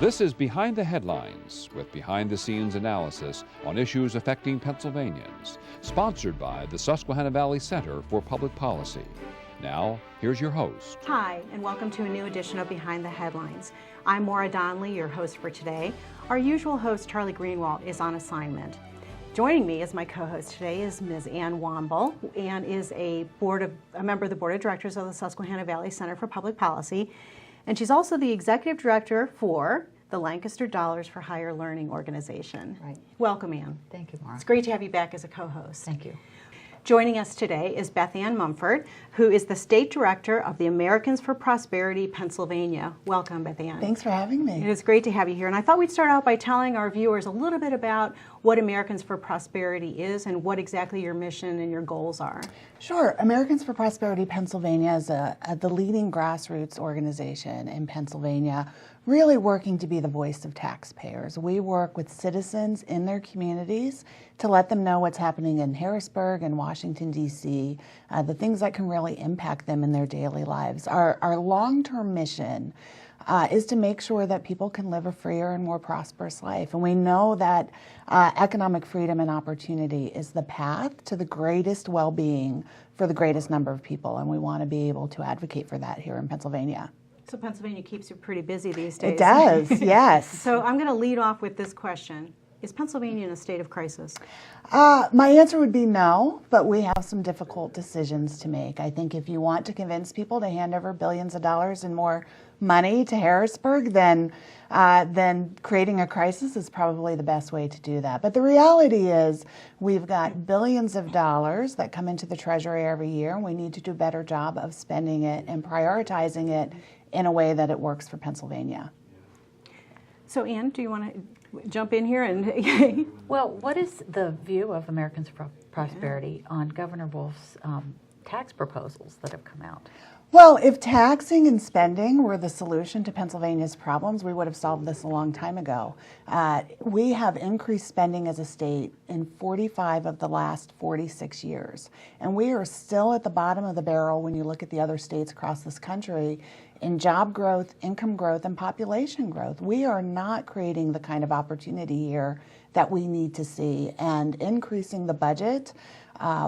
This is Behind the Headlines, with behind-the-scenes analysis on issues affecting Pennsylvanians, sponsored by the Susquehanna Valley Center for Public Policy. Now, here's your host. Hi, and welcome to a new edition of Behind the Headlines. I'm Maura Donley, your host for today. Our usual host, Charlie Greenwald, is on assignment. Joining me as my co-host today is Ms. Ann Womble. Ann is a member of the Board of Directors of the Susquehanna Valley Center for Public Policy, and she's also the Executive Director for the Lancaster Dollars for Higher Learning organization. Right. Welcome, Ann. Thank you, Maura. It's great to have you back as a co-host. Thank you. Joining us today is Beth Mumford, who is the State Director of the Americans for Prosperity Pennsylvania. Welcome, Beth Ann. Thanks for having me. It is great to have you here. And I thought we'd start out by telling our viewers a little bit about what Americans for Prosperity is and what exactly your mission and your goals are. Sure. Americans for Prosperity Pennsylvania is the leading grassroots organization in Pennsylvania, really working to be the voice of taxpayers. We work with citizens in their communities to let them know what's happening in Harrisburg and Washington, D.C., the things that can really impact them in their daily lives. Our long-term mission is to make sure that people can live a freer and more prosperous life. And we know that economic freedom and opportunity is the path to the greatest well-being for the greatest number of people. And we want to be able to advocate for that here in Pennsylvania. So Pennsylvania keeps you pretty busy these days. It does, yes. So I'm going to lead off with this question. Is Pennsylvania in a state of crisis? My answer would be no, but we have some difficult decisions to make. I think if you want to convince people to hand over billions of dollars and more money to Harrisburg, then creating a crisis is probably the best way to do that. But the reality is we've got billions of dollars that come into the Treasury every year, and we need to do a better job of spending it and prioritizing it in a way that it works for Pennsylvania. So Ann, do you want to jump in here? And Well, what is the view of Americans for Prosperity on Governor Wolf's tax proposals that have come out? Well, if taxing and spending were the solution to Pennsylvania's problems, we would have solved this a long time ago. We have increased spending as a state in 45 of the last 46 years. And we are still at the bottom of the barrel when you look at the other states across this country in job growth, income growth, and population growth. We are not creating the kind of opportunity here that we need to see. And increasing the budget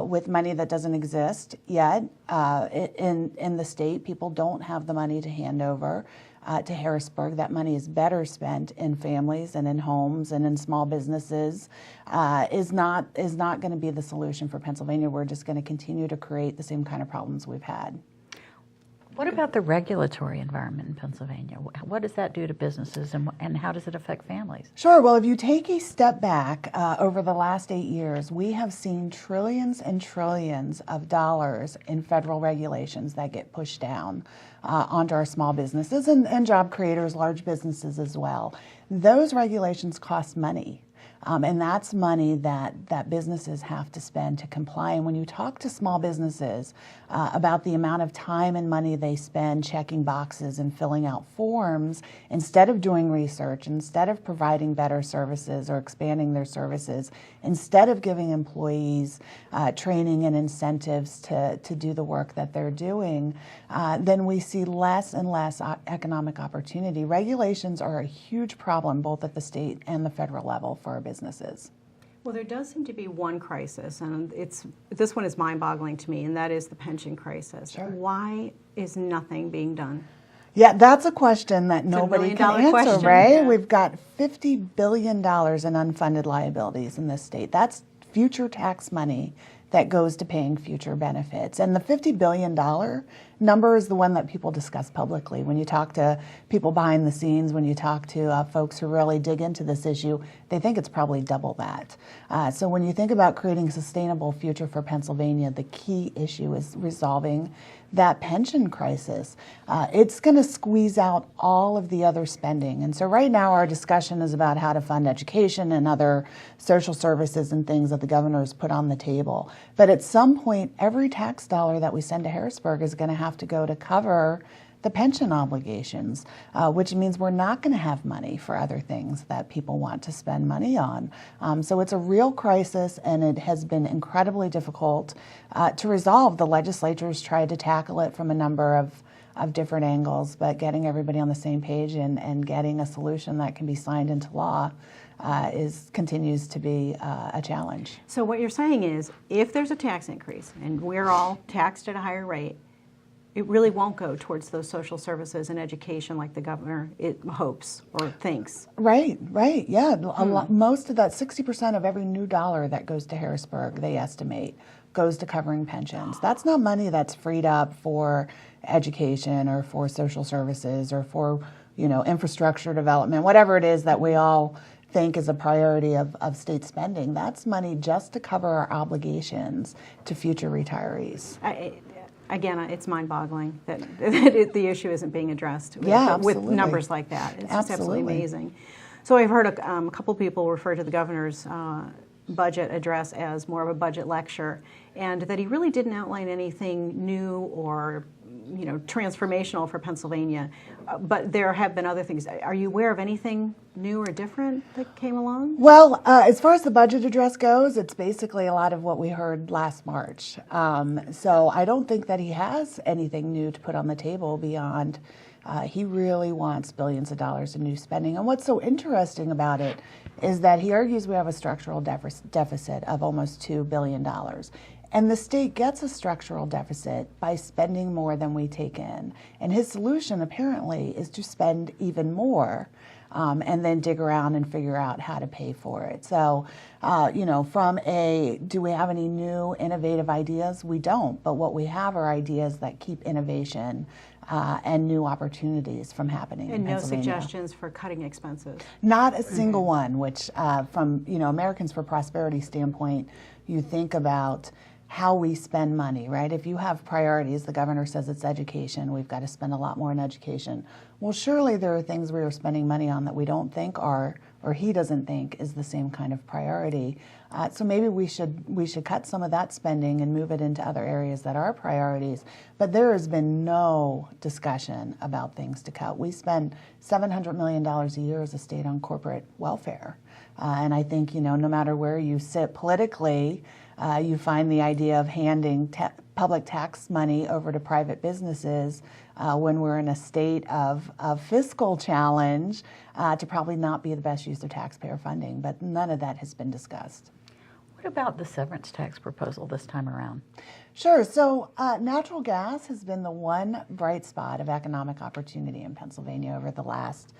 with money that doesn't exist yet in the state. People don't have the money to hand over to Harrisburg. That money is better spent in families and in homes and in small businesses. Is not going to be the solution for Pennsylvania. We're just going to continue to create the same kind of problems we've had. What about the regulatory environment in Pennsylvania? What does that do to businesses, and how does it affect families? Sure. Well, if you take a step back over the last 8 years, we have seen trillions and trillions of dollars in federal regulations that get pushed down onto our small businesses and job creators, large businesses as well. Those regulations cost money. And that's money that businesses have to spend to comply. And when you talk to small businesses about the amount of time and money they spend checking boxes and filling out forms, instead of doing research, instead of providing better services or expanding their services, instead of giving employees training and incentives to do the work that they're doing, then we see less and less economic opportunity. Regulations are a huge problem both at the state and the federal level for our businesses. well, there does seem to be one crisis, and this one is mind-boggling to me, and that is the pension crisis. Sure. Why is nothing being done? Yeah, that's a question that nobody can answer, question. right? Yeah. We've got $50 billion in unfunded liabilities in this state. That's future tax money that goes to paying future benefits. And the $50 billion number is the one that people discuss publicly. When you talk to people behind the scenes, when you talk to folks who really dig into this issue, they think it's probably double that. So when you think about creating a sustainable future for Pennsylvania, the key issue is resolving that pension crisis. It's going to squeeze out all of the other spending. And so right now our discussion is about how to fund education and other social services and things that the governor has put on the table. But at some point, every tax dollar that we send to Harrisburg is going to have to go to cover the pension obligations, which means we're not going to have money for other things that people want to spend money on. So it's a real crisis, and it has been incredibly difficult to resolve. The legislature's tried to tackle it from a number different angles, but getting everybody on the same page and getting a solution that can be signed into law continues to be a challenge. So what you're saying is, if there's a tax increase and we're all taxed at a higher rate, it really won't go towards those social services and education like the governor hopes or thinks. Right, yeah. Most of that, 60% of every new dollar that goes to Harrisburg, they estimate, goes to covering pensions. That's not money that's freed up for education or for social services or for, infrastructure development, whatever it is that we all think is a priority of state spending. That's money just to cover our obligations to future retirees. Again, it's mind-boggling that the issue isn't being addressed with numbers like that. It's just absolutely amazing. So I've heard a couple people refer to the governor's budget address as more of a budget lecture, and that he really didn't outline anything new or transformational for Pennsylvania. But there have been other things. Are you aware of anything new or different that came along? Well, as far as the budget address goes, it's basically a lot of what we heard last March. So I don't think that he has anything new to put on the table beyond he really wants billions of dollars in new spending. And what's so interesting about it is that he argues we have a structural deficit of almost $2 billion. And the state gets a structural deficit by spending more than we take in. And his solution, apparently, is to spend even more and then dig around and figure out how to pay for it. So, do we have any new innovative ideas? We don't. But what we have are ideas that keep innovation and new opportunities from happening in Pennsylvania. And no suggestions for cutting expenses? Not a single one, which from, Americans for Prosperity standpoint, you think about how we spend money, right? If you have priorities, the governor says it's education, we've got to spend a lot more in education. Well, surely there are things we are spending money on that we don't think are, or he doesn't think is the same kind of priority. So maybe we should cut some of that spending and move it into other areas that are priorities. But there has been no discussion about things to cut. We spend $700 million a year as a state on corporate welfare. And I think, no matter where you sit politically, you find the idea of handing public tax money over to private businesses when we're in a state of fiscal challenge to probably not be the best use of taxpayer funding. But none of that has been discussed. What about the severance tax proposal this time around? Sure. So natural gas has been the one bright spot of economic opportunity in Pennsylvania over the last,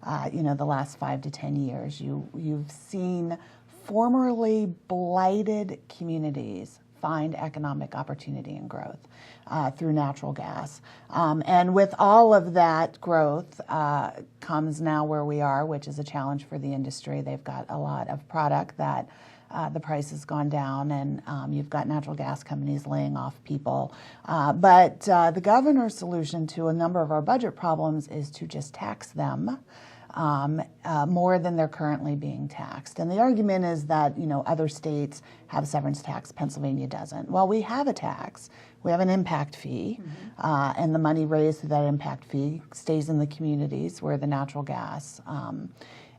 the last 5 to 10 years. You've seen formerly blighted communities find economic opportunity and growth through natural gas. And with all of that growth comes now where we are, which is a challenge for the industry. They've got a lot of product that the price has gone down, and you've got natural gas companies laying off people. But the governor's solution to a number of our budget problems is to just tax them more than they're currently being taxed. And the argument is that, other states have severance tax, Pennsylvania doesn't. Well, we have a tax. We have an impact fee, and the money raised through that impact fee stays in the communities where the natural gas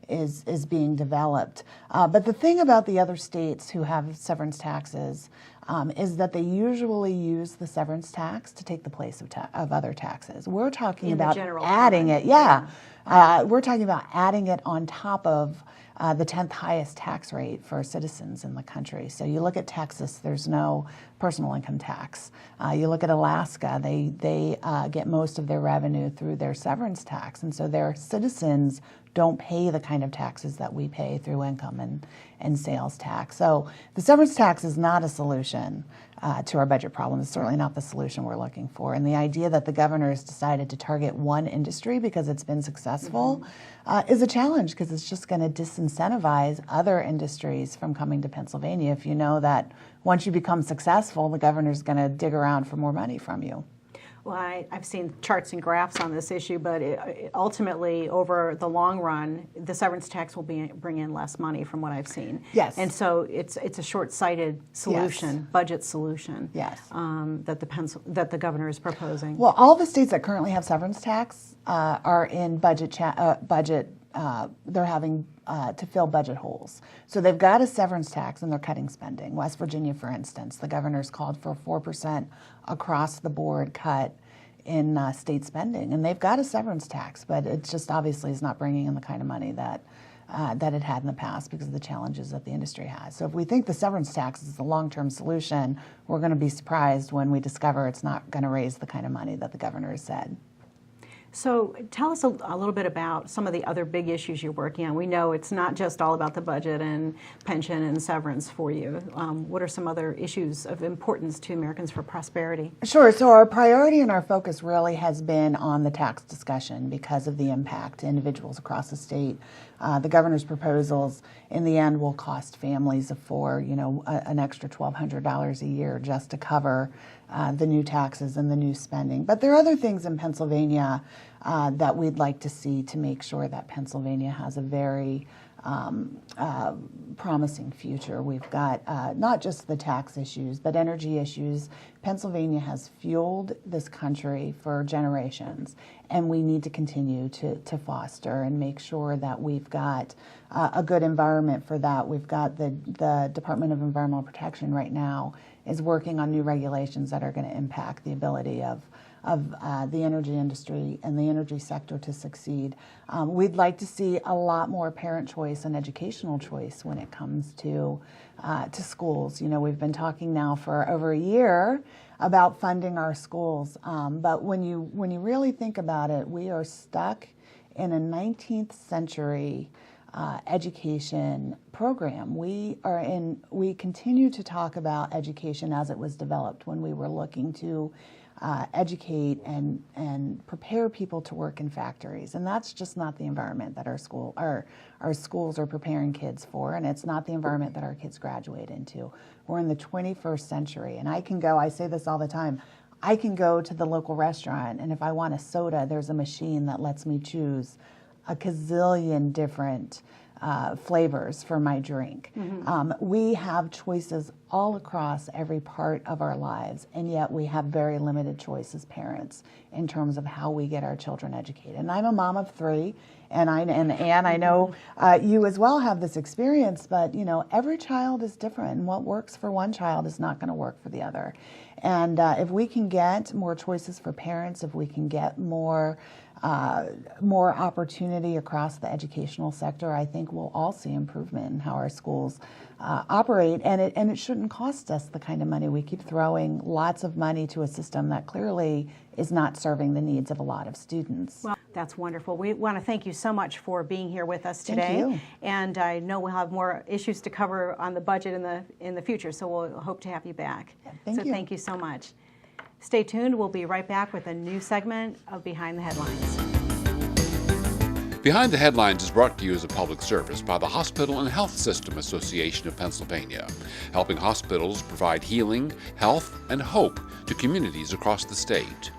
is being developed. But the thing about the other states who have severance taxes is that they usually use the severance tax to take the place of other taxes. We're talking about adding it, we're talking about adding it on top of the 10th highest tax rate for citizens in the country. So you look at Texas, there's no personal income tax. You look at Alaska, they get most of their revenue through their severance tax, and so their citizens don't pay the kind of taxes that we pay through income and sales tax. So the severance tax is not a solution to our budget problem. It's certainly not the solution we're looking for. And the idea that the governor has decided to target one industry because it's been successful is a challenge, because it's just going to disincentivize other industries from coming to Pennsylvania if you know that once you become successful, the governor's going to dig around for more money from you. Well, I've seen charts and graphs on this issue, but ultimately, over the long run, the severance tax will bring in less money from what I've seen. Yes. And so it's a short-sighted solution, yes, budget solution. Yes. That the governor is proposing. Well, all the states that currently have severance tax are in budget. They're having to fill budget holes. So they've got a severance tax and they're cutting spending. West Virginia, for instance, the governor's called for a 4% across the board cut in state spending, and they've got a severance tax, but it just obviously is not bringing in the kind of money that it had in the past because of the challenges that the industry has. So if we think the severance tax is the long-term solution, we're going to be surprised when we discover it's not going to raise the kind of money that the governor has said. So tell us a little bit about some of the other big issues you're working on. We know it's not just all about the budget and pension and severance for you. What are some other issues of importance to Americans for Prosperity? Sure. So our priority and our focus really has been on the tax discussion because of the impact to individuals across the state. The governor's proposals in the end will cost families of four, an extra $1,200 a year just to cover the new taxes and the new spending. But there are other things in Pennsylvania that we'd like to see to make sure that Pennsylvania has a very promising future. We've got not just the tax issues, but energy issues. Pennsylvania has fueled this country for generations, and we need to continue to foster and make sure that we've got a good environment for that. We've got the Department of Environmental Protection right now is working on new regulations that are going to impact the ability of the energy industry and the energy sector to succeed. We'd like to see a lot more parent choice and educational choice when it comes to schools. We've been talking now for over a year about funding our schools, but when you really think about it, we are stuck in a 19th century education program. We continue to talk about education as it was developed when we were looking to educate and prepare people to work in factories, and that's just not the environment that our schools are preparing kids for, and it's not the environment that our kids graduate into. We're in the 21st century, and I say this all the time, I can go to the local restaurant, and if I want a soda, there's a machine that lets me choose a gazillion different flavors for my drink. Mm-hmm. We have choices all across every part of our lives, and yet we have very limited choice as parents in terms of how we get our children educated. And I'm a mom of three, and Ann, I know you as well have this experience, but every child is different, and what works for one child is not going to work for the other. And if we can get more choices for parents, if we can get more opportunity across the educational sector, I think we'll all see improvement in how our schools operate, and it shouldn't cost us the kind of money. We keep throwing lots of money to a system that clearly is not serving the needs of a lot of students. Well, that's wonderful. We want to thank you so much for being here with us today. Thank you. And I know we'll have more issues to cover on the budget in the future, so we'll hope to have you back. Thank you. Thank you so much. Stay tuned. We'll be right back with a new segment of Behind the Headlines. Behind the Headlines is brought to you as a public service by the Hospital and Health System Association of Pennsylvania, helping hospitals provide healing, health, and hope to communities across the state.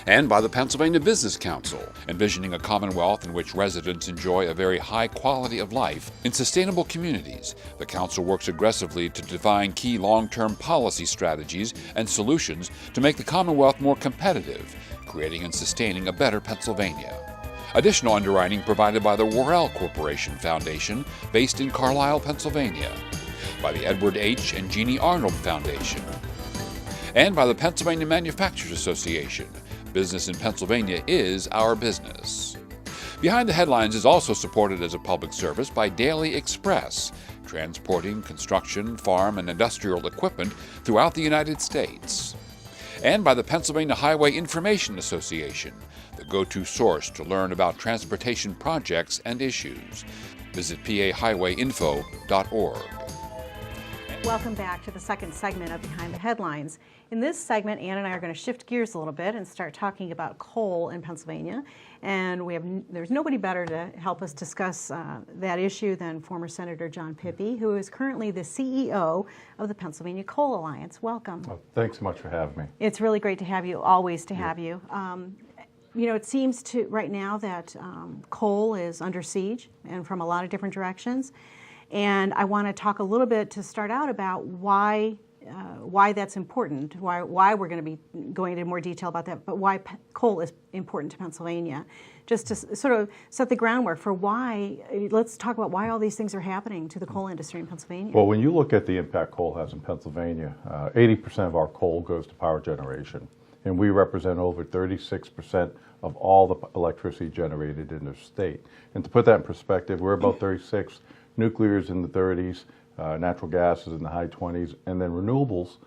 And by the Pennsylvania Business Council, envisioning a commonwealth in which residents enjoy a very high quality of life in sustainable communities. The council works aggressively to define key long-term policy strategies and solutions to make the commonwealth more competitive, creating and sustaining a better Pennsylvania. Additional underwriting provided by the Worrell Corporation Foundation, based in Carlisle, Pennsylvania, by the Edward H. and Jeannie Arnold Foundation, and by the Pennsylvania Manufacturers Association. Business in Pennsylvania is our business. Behind the Headlines is also supported as a public service by Daily Express, transporting construction, farm, and industrial equipment throughout the United States, and by the Pennsylvania Highway Information Association, the go-to source to learn about transportation projects and issues. Visit pahighwayinfo.org. Welcome back to the second segment of Behind the Headlines. In this segment, Ann and I are going to shift gears a little bit and start talking about coal in Pennsylvania. And there's nobody better to help us discuss that issue than former Senator John Pippy, who is currently the CEO of the Pennsylvania Coal Alliance. Welcome. Oh, thanks so much for having me. It's really great to have you, always to have you. It seems to right now that coal is under siege and from a lot of different directions. And I want to talk a little bit to start out about why that's important, why we're going to be going into more detail about that, but why coal is important to Pennsylvania. Just to sort of set the groundwork for let's talk about why all these things are happening to the coal industry in Pennsylvania. Well, when you look at the impact coal has in Pennsylvania, 80% of our coal goes to power generation, and we represent over 36% of all the electricity generated in the state. And to put that in perspective, we're about 36, nuclear is in the 30s, natural gas is in the high 20s, and then renewables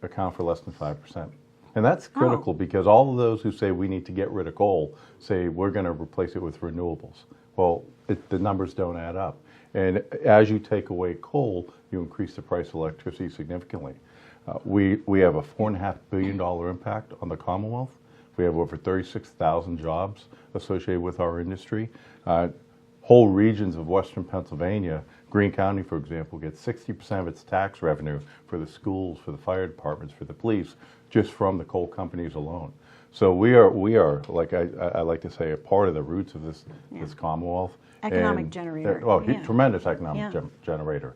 account for less than 5%. And that's critical because all of those who say we need to get rid of coal say we're going to replace it with renewables. Well, the numbers don't add up. And as you take away coal, you increase the price of electricity significantly. We have a $4.5 billion impact on the Commonwealth. We have over 36,000 jobs associated with our industry. Whole regions of western Pennsylvania, Greene County, for example, gets 60% of its tax revenue for the schools, for the fire departments, for the police, just from the coal companies alone. So we are like I like to say, a part of the roots of this Commonwealth. Economic generator. Tremendous economic generator.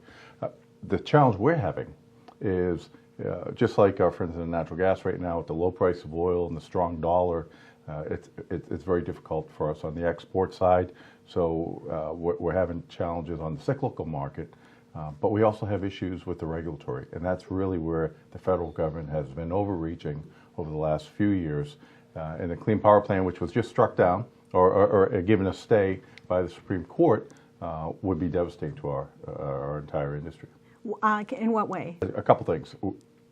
The challenge we're having is just like our friends in the natural gas right now, with the low price of oil and the strong dollar, it's very difficult for us on the export side. So we're having challenges on the cyclical market, but we also have issues with the regulatory, and that's really where the federal government has been overreaching over the last few years. And the Clean Power Plan, which was just struck down or given a stay by the Supreme Court, would be devastating to our entire industry. In what way? A couple things.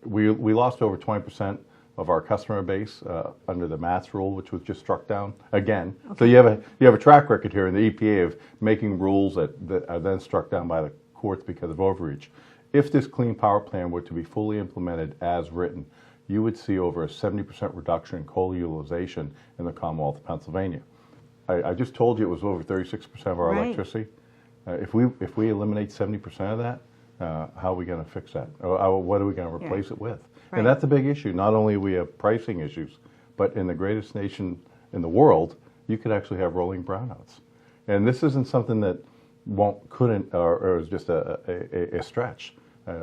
We lost over 20% of our customer base under the MATS rule, which was just struck down again. Okay. So you have a track record here in the EPA of making rules that are then struck down by the courts because of overreach. If this Clean Power Plan were to be fully implemented as written, you would see over a 70% reduction in coal utilization in the Commonwealth of Pennsylvania. I just told you it was over 36% of our electricity. If we eliminate 70% of that, how are we going to fix that? Or what are we going to replace it with? Right. And that's a big issue. Not only we have pricing issues, but in the greatest nation in the world, you could actually have rolling brownouts. And this isn't something that couldn't or is just a stretch.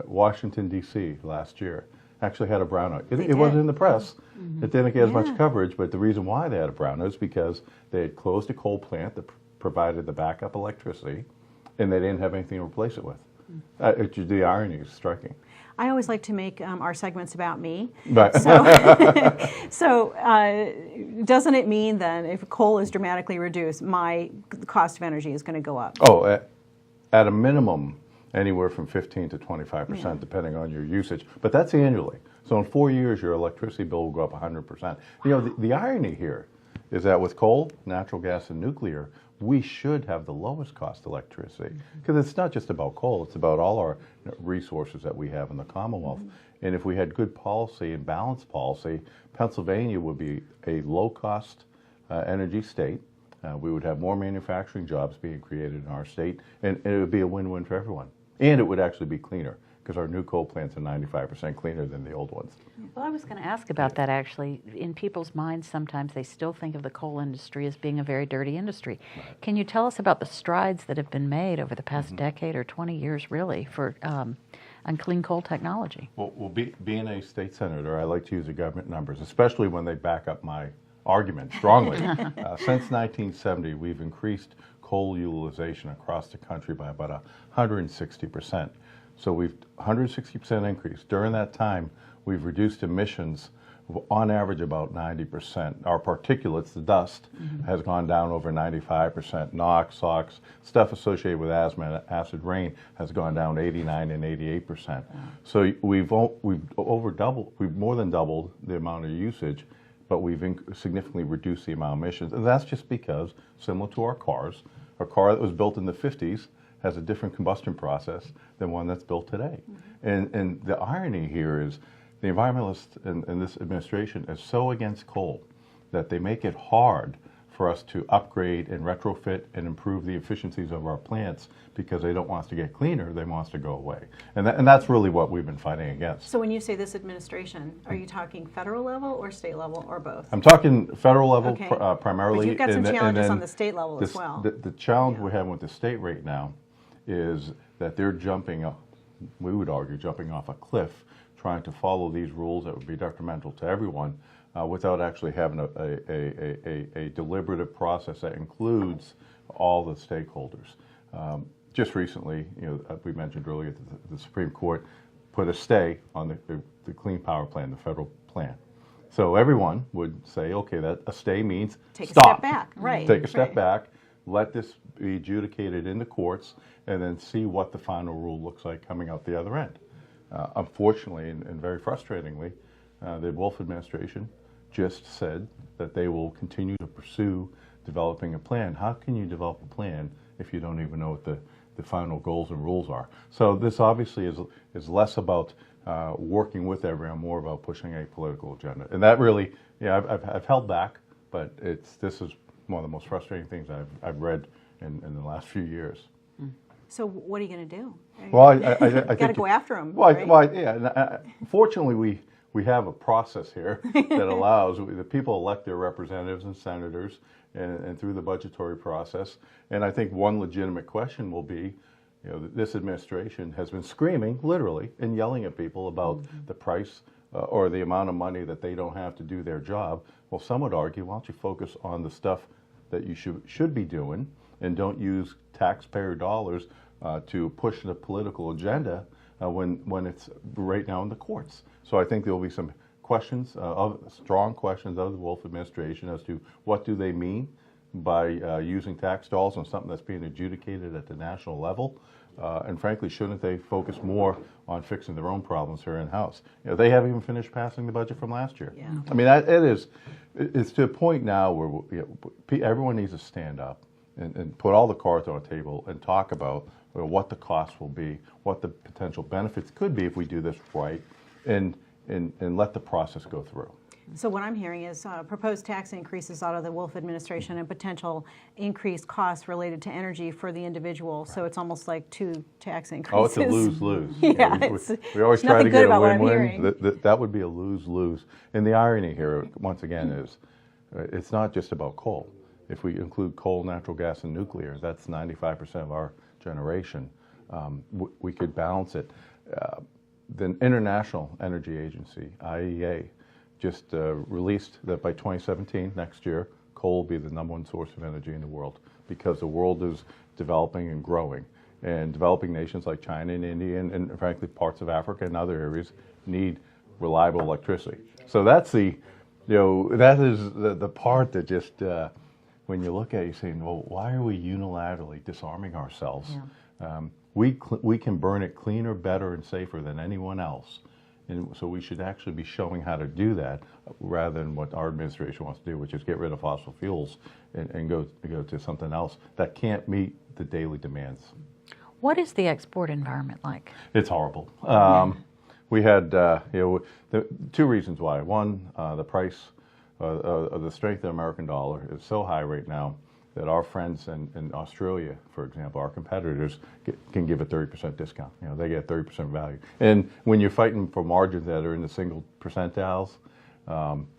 Washington, D.C. last year actually had a brownout. It wasn't in the press. Mm-hmm. It didn't get as much coverage, but the reason why they had a brownout is because they had closed a coal plant that provided the backup electricity, and they didn't have anything to replace it with. The irony is striking. I always like to make our segments about me. Right. So doesn't it mean then if coal is dramatically reduced, my cost of energy is going to go up? Oh, at a minimum, anywhere from 15 to 25%, depending on your usage. But that's annually. So in 4 years, your electricity bill will go up 100%. You know, the irony here is that with coal, natural gas, and nuclear, we should have the lowest cost electricity, because it's not just about coal, it's about all our resources that we have in the Commonwealth. And if we had good policy and balanced policy, Pennsylvania would be a low-cost energy state. We would have more manufacturing jobs being created in our state, and it would be a win-win for everyone. And it would actually be cleaner, because our new coal plants are 95% cleaner than the old ones. Well, I was going to ask about that, actually. In people's minds, sometimes they still think of the coal industry as being a very dirty industry. Right. Can you tell us about the strides that have been made over the past decade or 20 years, really, for on clean coal technology? Well, being a state senator, I like to use the government numbers, especially when they back up my argument strongly. Since 1970, we've increased coal utilization across the country by about 160%. So we've 160% increase. During that time, we've reduced emissions on average about 90%. Our particulates, the dust, has gone down over 95%. NOx, SOx, stuff associated with asthma and acid rain has gone down 89 and 88%. Wow. So we've more than doubled the amount of usage, but we've significantly reduced the amount of emissions. And that's just because, similar to our cars, a car that was built in the 50s has a different combustion process than one that's built today. And the irony here is the environmentalists in this administration are so against coal that they make it hard for us to upgrade and retrofit and improve the efficiencies of our plants, because they don't want us to get cleaner, they want us to go away. And that's really what we've been fighting against. So when you say this administration, are you talking federal level or state level or both? I'm talking federal level primarily. But you've got some challenges on the state level as well. The challenge we're having with the state right now is that they're we would argue, jumping off a cliff, trying to follow these rules that would be detrimental to everyone, without actually having a deliberative process that includes all the stakeholders. Just recently, we mentioned earlier that the Supreme Court put a stay on the Clean Power Plan, the federal plan. So everyone would say, okay, that a stay means Take stop. a step back, right. Take a step right. back, let this be adjudicated in the courts, and then see what the final rule looks like coming out the other end. Unfortunately, and very frustratingly, the Wolf administration just said that they will continue to pursue developing a plan. How can you develop a plan if you don't even know what the final goals and rules are? So this obviously is less about working with everyone, more about pushing a political agenda. And that really, yeah, I've held back, but this is one of the most frustrating things I've read in the last few years. So what are you going to do? Well, I Got to go after them. Well, right? yeah. Fortunately, we have a process here that allows the people elect their representatives and senators, and through the budgetary process. And I think one legitimate question will be, you know, this administration has been screaming, literally, and yelling at people about the price or the amount of money that they don't have to do their job. Well, some would argue, why don't you focus on the stuff that you should be doing, and don't use taxpayer dollars to push the political agenda when it's right now in the courts. So I think there will be some questions, strong questions of the Wolf administration as to what do they mean by using tax dollars on something that's being adjudicated at the national level. And frankly, shouldn't they focus more on fixing their own problems here in-house? You know, they haven't even finished passing the budget from last year. Yeah. I mean, it's to a point now where everyone needs to stand up and put all the cards on the table and talk about what the costs will be, what the potential benefits could be if we do this right, and let the process go through. So what I'm hearing is proposed tax increases out of the Wolf administration and potential increased costs related to energy for the individual. So it's almost like two tax increases. Oh, it's a lose-lose. Yeah, we always try to nothing get good a about what I'm win-win. hearing. That would be a lose-lose. And the irony here, once again, is it's not just about coal. If we include coal, natural gas, and nuclear, that's 95% of our generation. We could balance it. The International Energy Agency, IEA, just released that by 2017, next year, coal will be the #1 source of energy in the world, because the world is developing and growing. And developing nations like China and India and frankly parts of Africa and other areas need reliable electricity. So that's that is the part that just, when you look at it, you're saying, well, why are we unilaterally disarming ourselves? Yeah. We can burn it cleaner, better, and safer than anyone else. And so we should actually be showing how to do that rather than what our administration wants to do, which is get rid of fossil fuels and go to something else that can't meet the daily demands. What is the export environment like? It's horrible. We had the two reasons why. One, the price of the strength of the American dollar is so high right now that our friends in Australia, for example, our competitors, can give a 30% discount. You know, they get 30% value. And when you're fighting for margins that are in the single percentiles,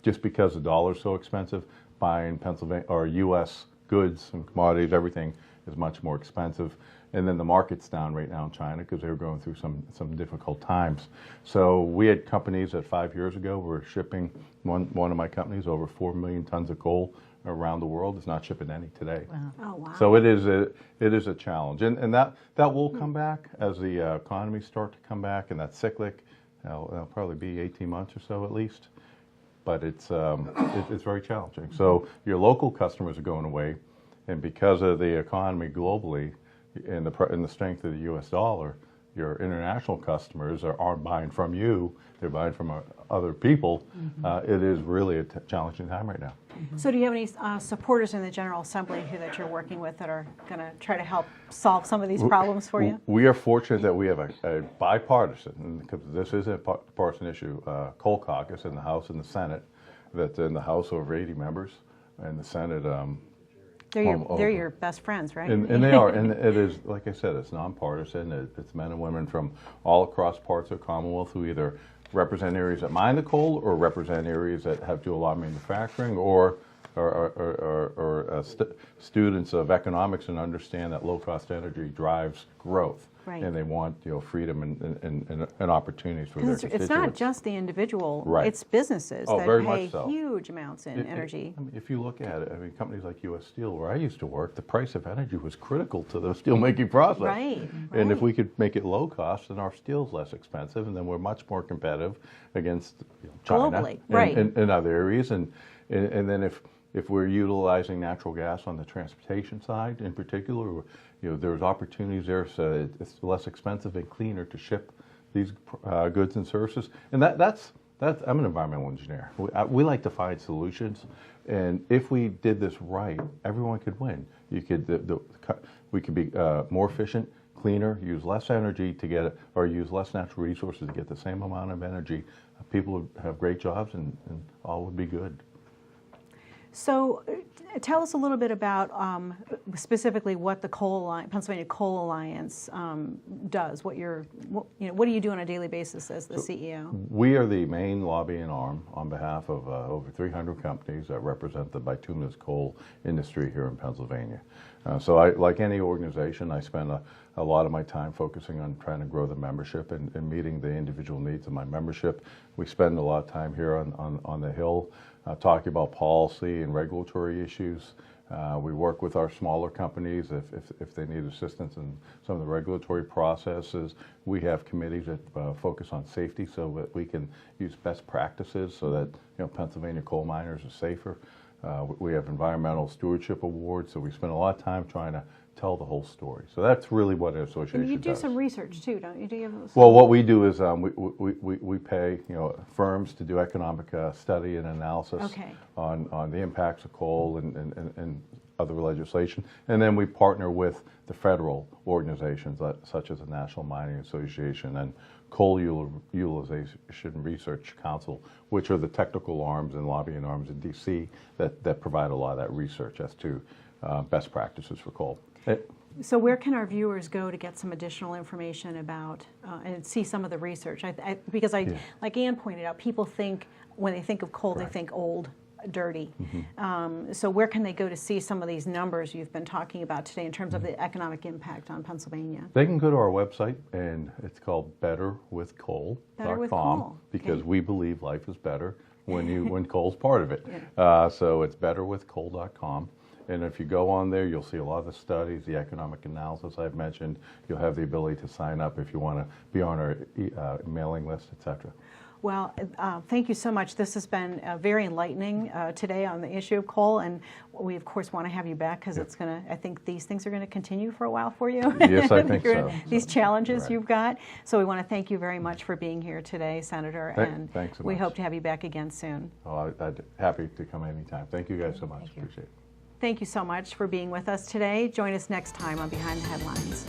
just because the dollar is so expensive, buying Pennsylvania or U.S. goods and commodities, everything is much more expensive. And then the market's down right now in China because they're going through some difficult times. So we had companies that 5 years ago were shipping, one of my companies, over 4 million tons of coal around the world. Is not shipping any today. Wow. Oh, wow. So it is a challenge, and that will come back as the economies start to come back, and that's cyclic. It'll probably be 18 months or so at least, but it's very challenging. So your local customers are going away, and because of the economy globally and the strength of the U.S. dollar, your international customers aren't buying from you; they're buying from other people. It is really a challenging time right now. So do you have any supporters in the General Assembly that you're working with that are going to try to help solve some of these problems for you? We are fortunate that we have a bipartisan, because this is a partisan issue, coal caucus in the House and the Senate. That's in the House over 80 members, and the Senate. They're your best friends, right? And they are, and it is, like I said, it's nonpartisan. It's men and women from all across parts of the Commonwealth who either represent areas that mine the coal or represent areas that have to do a lot of manufacturing or students of economics and understand that low-cost energy drives growth. Right. And they want freedom and opportunities for their constituents. It's not just the individual, Right. it's businesses that very pay much so. huge amounts in energy. I mean, if you look at it, I mean, companies like U.S. Steel, where I used to work, the price of energy was critical to the steelmaking process. Right, And if right. we could make it low cost, then our steel's less expensive, and then we're much more competitive against China Globally, right. and other areas. And then if we're utilizing natural gas on the transportation side in particular, there's opportunities there, so it's less expensive and cleaner to ship these goods and services. And that's I'm an environmental engineer. We like to find solutions, and if we did this right, everyone could win. We could be more efficient, cleaner, use less energy to get it, or use less natural resources to get the same amount of energy. People would have great jobs, and all would be good. So tell us a little bit about specifically what the Pennsylvania Coal Alliance does. What do you do on a daily basis as the CEO? We are the main lobbying arm on behalf of over 300 companies that represent the bituminous coal industry here in Pennsylvania. So like any organization, I spend a lot of my time focusing on trying to grow the membership and meeting the individual needs of my membership. We spend a lot of time here on the Hill talking about policy and regulatory issues. We work with our smaller companies if they need assistance in some of the regulatory processes. We have committees that focus on safety so that we can use best practices so that Pennsylvania coal miners are safer. We have environmental stewardship awards, so we spend a lot of time trying to tell the whole story. So that's really what an association does. You do some research too, don't you? Do you have Well, what we do is we pay firms to do economic study and analysis Okay. on the impacts of coal and other legislation, and then we partner with the federal organizations such as the National Mining Association and Coal Utilization Research Council, which are the technical arms and lobbying arms in D.C. that provide a lot of that research as to best practices for coal. So where can our viewers go to get some additional information about and see some of the research? Because like Ann pointed out, people think when they think of coal, Right. they think old, dirty. So where can they go to see some of these numbers you've been talking about today in terms of the economic impact on Pennsylvania? They can go to our website, and it's called betterwithcoal.com Betterwithcoal, because okay. we believe life is better when coal's part of it. Yeah. So it's betterwithcoal.com. And if you go on there, you'll see a lot of the studies, the economic analysis I've mentioned. You'll have the ability to sign up if you want to be on our mailing list, etc. Well, thank you so much. This has been very enlightening today on the issue of coal, and we of course want to have you back because it's going to. I think these things are going to continue for a while for you. Yes, I think so. These challenges Right. you've got. So we want to thank you very much for being here today, Senator, and thanks so we much. hope to have you back again soon. Oh, I'm happy to come anytime. Thank you guys so much. Appreciate it. Thank you so much for being with us today. Join us next time on Behind the Headlines.